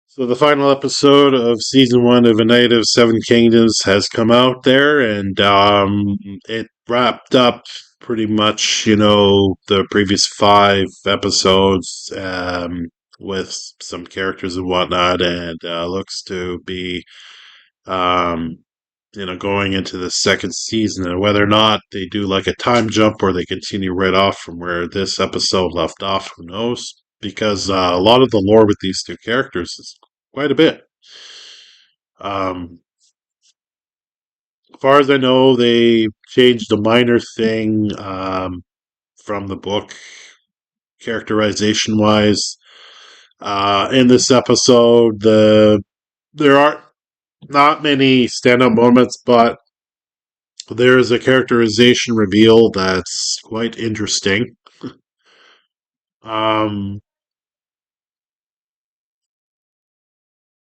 So the final episode of season one of A Night of Seven Kingdoms has come out there, and it wrapped up pretty much, the previous five episodes with some characters and whatnot, and looks to be, um, going into the second season. And whether or not they do like a time jump or they continue right off from where this episode left off, who knows? Because a lot of the lore with these two characters is quite a bit. As far as I know, they changed a minor thing from the book, characterization wise. In this episode, there are not many standout moments, but there's a characterization reveal that's quite interesting. Um,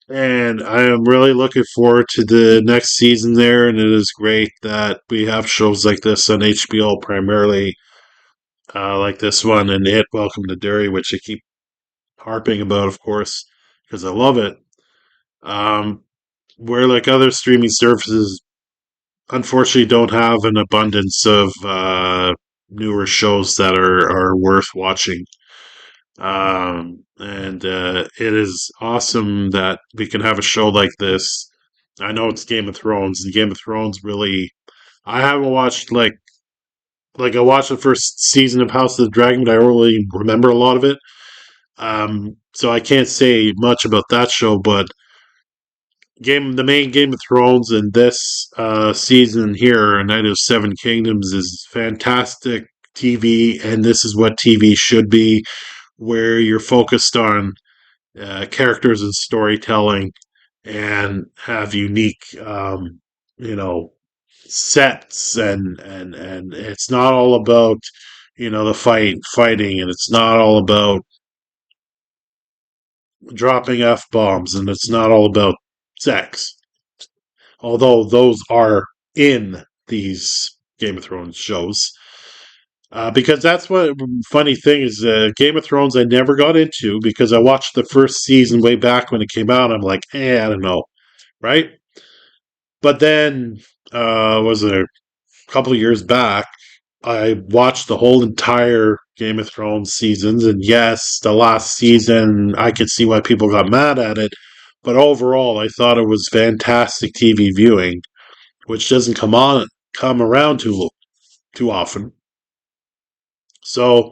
and I am really looking forward to the next season there. And it is great that we have shows like this on HBO primarily, like this one and It Welcome to Derry, which I keep harping about, of course, because I love it. Um, where like other streaming services, unfortunately, don't have an abundance of newer shows that are worth watching. And it is awesome that we can have a show like this. I know it's Game of Thrones, and Game of Thrones really. I haven't watched like I watched the first season of House of the Dragon, but I don't really remember a lot of it. So I can't say much about that show, but the main Game of Thrones in this season here, A Night of Seven Kingdoms, is fantastic TV, and this is what TV should be, where you're focused on characters and storytelling, and have unique, you know, sets, and it's not all about the fighting, and it's not all about dropping f bombs, and it's not all about sex. Although those are in these Game of Thrones shows. Because that's what funny thing is, Game of Thrones I never got into because I watched the first season way back when it came out. I'm like, I don't know, right? But then, was it a couple of years back? I watched the whole entire Game of Thrones seasons, and yes, the last season I could see why people got mad at it, but overall, I thought it was fantastic TV viewing, which doesn't come around too often. So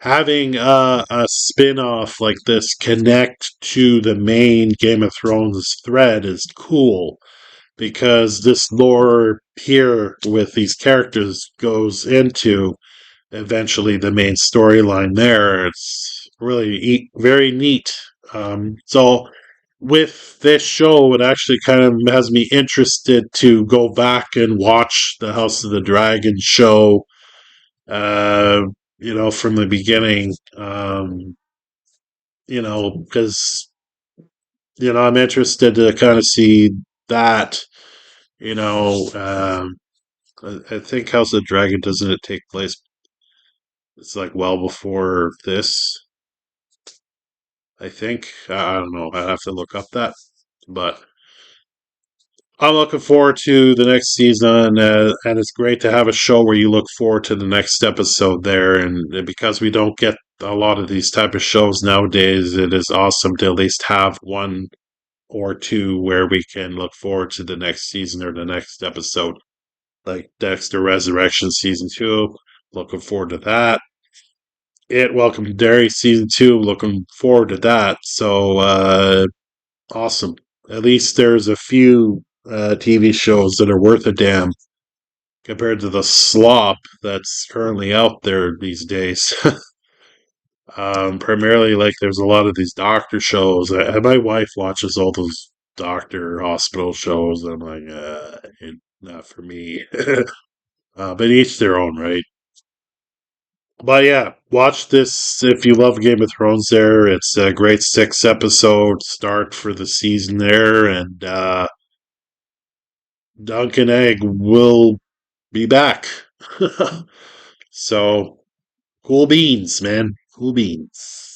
having a spin-off like this connect to the main Game of Thrones thread is cool because this lore here with these characters goes into eventually the main storyline there. It's really very neat. So with this show, it actually kind of has me interested to go back and watch the House of the Dragon show, uh, from the beginning, because, I'm interested to kind of see that, you know, um, I think House of the Dragon, doesn't it take place? It's like well before this, I think. I don't know. I have to look up that. But I'm looking forward to the next season, and it's great to have a show where you look forward to the next episode there. And because we don't get a lot of these type of shows nowadays, it is awesome to at least have one or two where we can look forward to the next season or the next episode, like Dexter Resurrection season two. Looking forward to that. Welcome to Derry season two. Looking forward to that. So awesome. At least there's a few TV shows that are worth a damn compared to the slop that's currently out there these days. Primarily, like there's a lot of these doctor shows. My wife watches all those doctor hospital shows. I'm like, not for me. But each their own, right? But yeah, watch this if you love Game of Thrones. There, it's a great six episode start for the season there, and Duncan Egg will be back. So cool beans, man. Cool beans.